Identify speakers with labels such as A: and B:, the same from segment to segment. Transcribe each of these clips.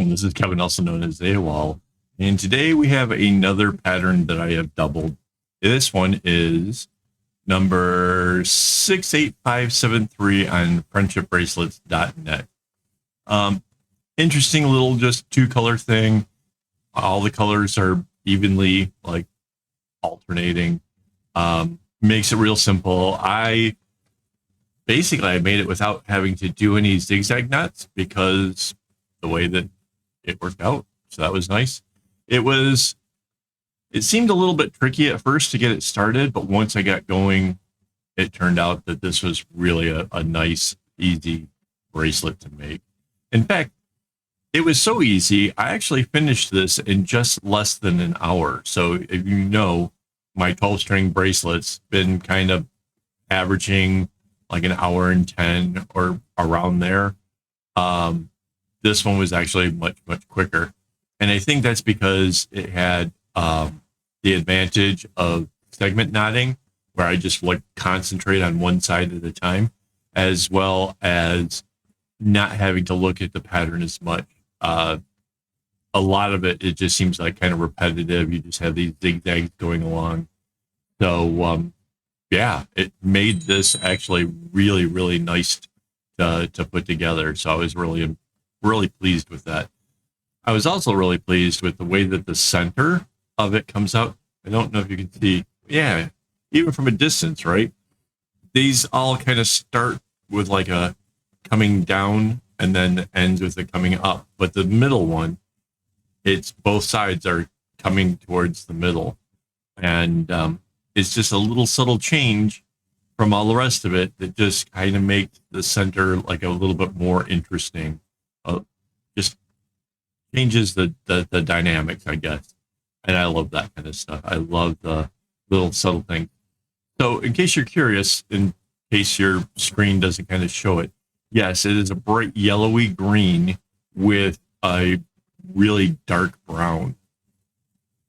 A: welcome. This is Kevin, also known as AWOL. And today we have another pattern that I have doubled. This one is number 68573 on friendshipbracelets.net. Interesting little just two color thing. All the colors are evenly like alternating. Makes it real simple. I made it without having to do any zigzag knots because the way that it worked out. So that was nice. It seemed a little bit tricky at first to get it started, but once I got going, it turned out that this was really a nice, easy bracelet to make. In fact, it was so easy, I actually finished this in just less than an hour. So if you know, my 12-string bracelets been kind of averaging like an hour and 10 or around there. This one was actually much, much quicker. And I think that's because it had the advantage of segment knotting, where I just like concentrate on one side at a time, as well as not having to look at the pattern as much. A lot of it just seems like kind of repetitive. You just have these zigzags going along. So, yeah, it made this actually really, really nice to put together. So I was really pleased with that. I was also really pleased with the way that the center of it comes out. I don't know if you can see. Yeah, even from a distance, right? These all kind of start with like a coming down and then ends with a coming up. But the middle one, it's both sides are coming towards the middle. And it's just a little subtle change from all the rest of it that just kind of makes the center like a little bit more interesting. Just changes the dynamics, I guess. And I love that kind of stuff. I love the little subtle thing. So in case you're curious, in case your screen doesn't kind of show it, yes, it is a bright yellowy green with a really dark brown.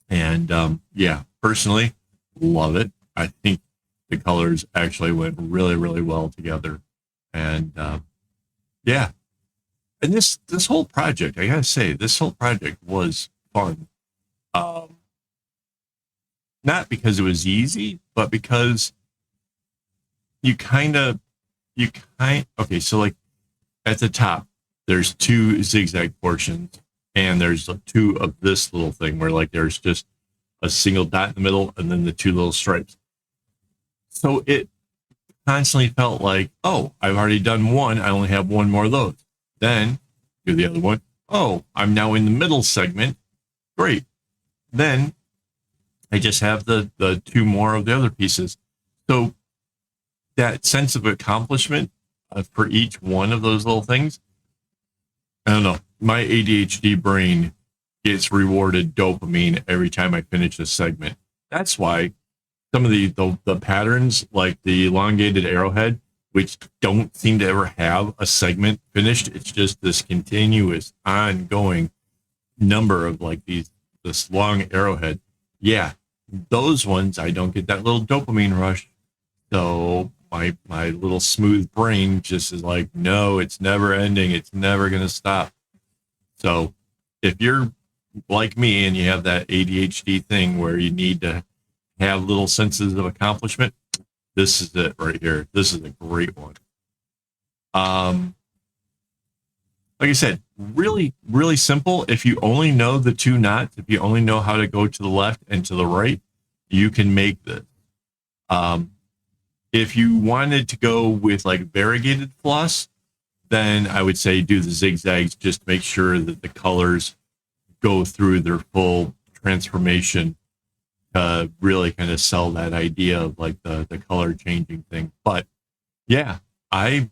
A: And yeah, personally, love it. I think the colors actually went really, really well together. And yeah. And this whole project, I gotta say, this whole project was fun. Not because it was easy, but because okay, so like at the top, there's two zigzag portions, and there's two of this little thing where like there's just a single dot in the middle and then the two little stripes. So it constantly felt like, oh, I've already done one. I only have one more of those. Then do the other one. Oh, I'm now in the middle segment. Great. Then I just have the two more of the other pieces. So that sense of accomplishment for each one of those little things, I don't know. My ADHD brain gets rewarded dopamine every time I finish a segment. That's why some of the patterns, like the elongated arrowhead, which don't seem to ever have a segment finished. It's just this continuous, ongoing number of like this long arrowhead. Yeah, those ones I don't get that little dopamine rush. So my little smooth brain just is like, no, it's never ending. It's never gonna stop. So if you're like me and you have that ADHD thing where you need to have little senses of accomplishment, this is it right here. This is a great one. Like I said, really, really simple. If you only know the two knots, if you only know how to go to the left and to the right, you can make this. If you wanted to go with like variegated floss, then I would say do the zigzags just to make sure that the colors go through their full transformation. Really kind of sell that idea of like the color changing thing. But yeah, I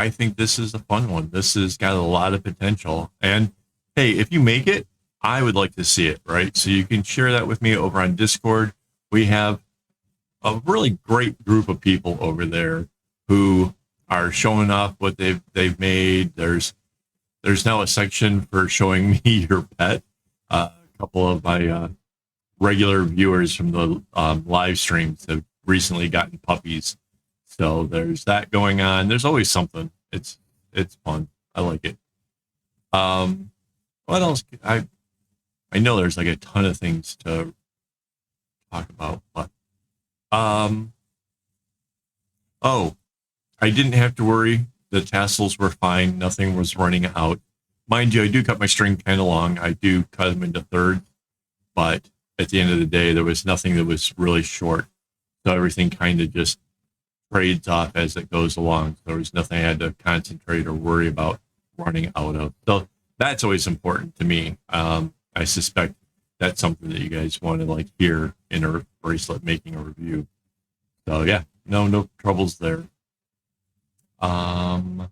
A: think this is a fun one. This has got a lot of potential. And hey, if you make it, I would like to see it, right? So you can share that with me over on Discord. We have a really great group of people over there who are showing off what they've made. There's now a section for showing me your pet. A couple of my regular viewers from the live streams have recently gotten puppies. So there's that going on. There's always something. It's fun. I like it. what else? I know there's like a ton of things to talk about, but oh, I didn't have to worry. The tassels were fine. Nothing was running out. Mind you, I do cut my string kind of long. I do cut them into thirds, but at the end of the day, there was nothing that was really short. So everything kind of just trades off as it goes along. So there was nothing I had to concentrate or worry about running out of. So that's always important to me. I suspect that's something that you guys want to like hear in a bracelet making a review. So yeah, no troubles there. My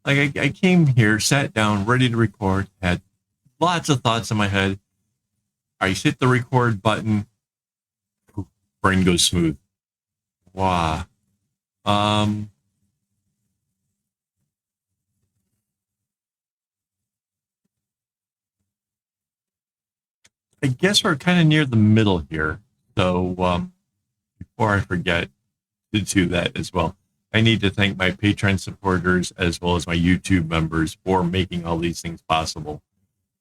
A: like I came here, sat down, ready to record, had lots of thoughts in my head. I hit the record button, brain goes smooth. Wow. I guess we're kind of near the middle here. So before I forget to do that as well, I need to thank my Patreon supporters as well as my YouTube members for making all these things possible.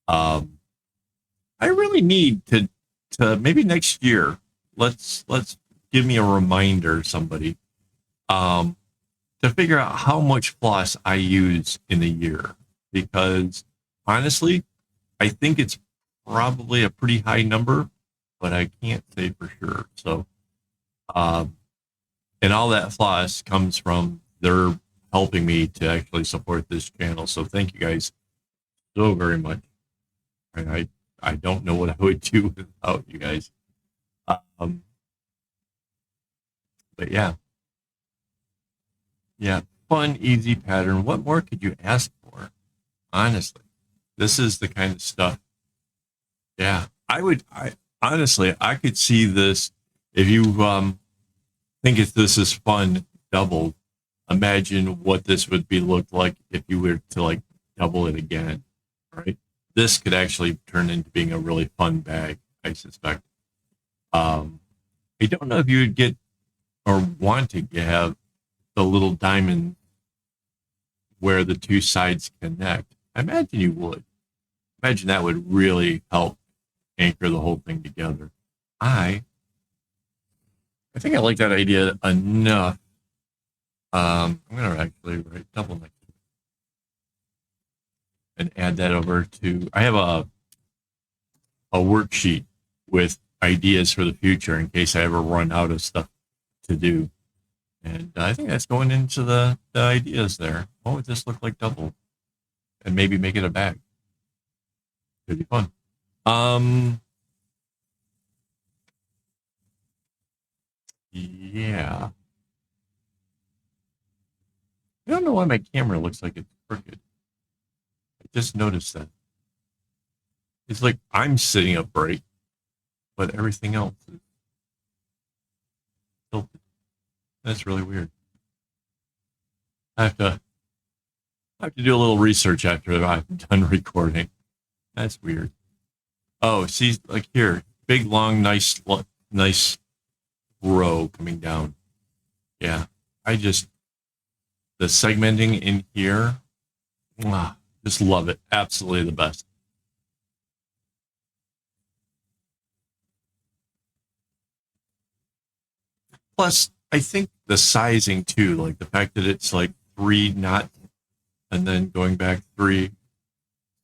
A: I really need to maybe next year. Let's give me a reminder, somebody, to figure out how much floss I use in a year, because honestly, I think it's probably a pretty high number, but I can't say for sure. So, and all that floss comes from their helping me to actually support this channel. So thank you guys so very much. And I don't know what I would do without you guys. But yeah, fun, easy pattern. What more could you ask for? Honestly, this is the kind of stuff. Yeah, I honestly, I could see this. If you think if this is fun doubled, imagine what this would be looked like if you were to like double it again, right? This could actually turn into being a really fun bag, I suspect. I don't know if you would get or want to have the little diamond where the two sides connect. I imagine you would. Imagine that would really help anchor the whole thing together. I think I like that idea enough. I'm going to actually write double next to it and add that over to, I have a worksheet with ideas for the future in case I ever run out of stuff to do. And I think that's going into the ideas there. What would this look like double? And maybe make it a bag. It'd be fun. Yeah. I don't know why my camera looks like it's crooked. I just noticed that. It's like I'm sitting upright, but everything else is tilted. That's really weird. I have to do a little research after I've done recording. That's weird. Oh, see, like here, big, long, nice row coming down. Yeah, the segmenting in here, just love it. Absolutely the best. Plus, I think the sizing too, like the fact that it's like 3 knots and then going back 3,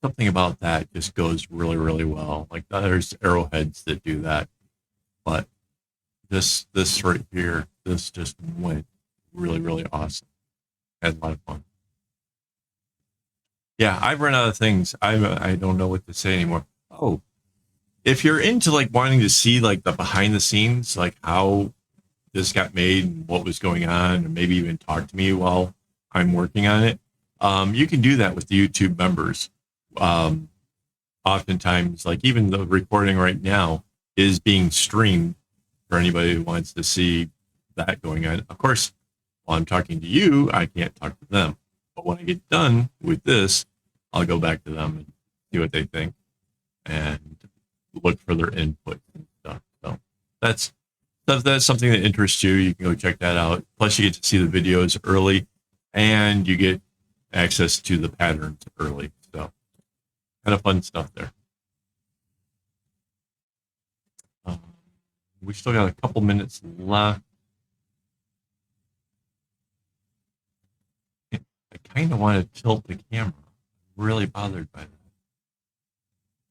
A: something about that just goes really, really well. Like there's arrowheads that do that, but this right here, this just went really, really awesome. Had a lot of fun. Yeah, I've run out of things. I don't know what to say anymore. Oh, if you're into like wanting to see like the behind the scenes, like how this got made and what was going on, and maybe even talk to me while I'm working on it, you can do that with the YouTube members. Oftentimes, like even the recording right now is being streamed for anybody who wants to see that going on. Of course, while I'm talking to you, I can't talk to them. But when I get done with this, I'll go back to them and see what they think and look for their input and stuff. So that's So if that's something that interests you, you can go check that out. Plus, you get to see the videos early, and you get access to the patterns early. So, kind of fun stuff there. We still got a couple minutes left. I kind of want to tilt the camera. I'm really bothered by that.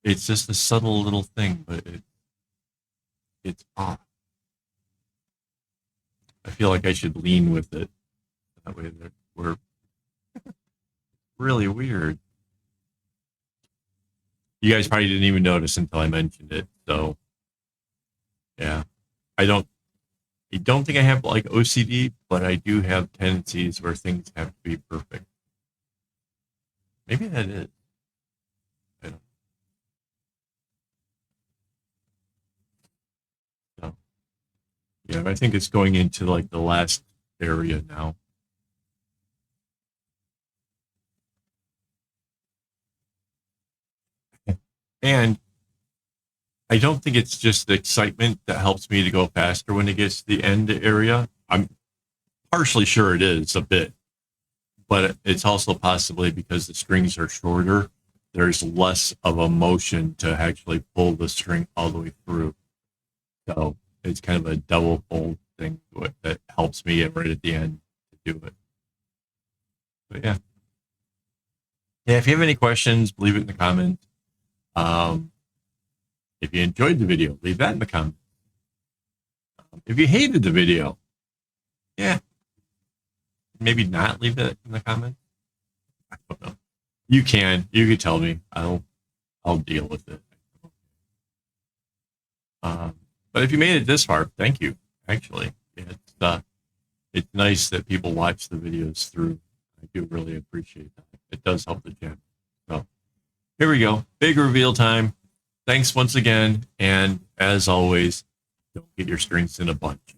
A: It's just a subtle little thing, but it's off. I feel like I should lean with it. That way we're really weird. You guys probably didn't even notice until I mentioned it. So yeah, I don't think I have like OCD, but I do have tendencies where things have to be perfect. Maybe that is. I don't know. Yeah, I think it's going into like the last area now. And I don't think it's just the excitement that helps me to go faster when it gets to the end area. I'm partially sure it is a bit, but it's also possibly because the strings are shorter. There's less of a motion to actually pull the string all the way through. So it's kind of a double fold thing that helps me right at the end to do it. But yeah. Yeah, if you have any questions, leave it in the comments. If you enjoyed the video, leave that in the comments. If you hated the video, yeah, maybe not leave it in the comments. I don't know. You can tell me. I'll deal with it. But if you made it this far, thank you. Actually, it's nice that people watch the videos through. I do really appreciate that. It does help the channel. So here we go. Big reveal time. Thanks once again. And as always, don't get your strings in a bunch.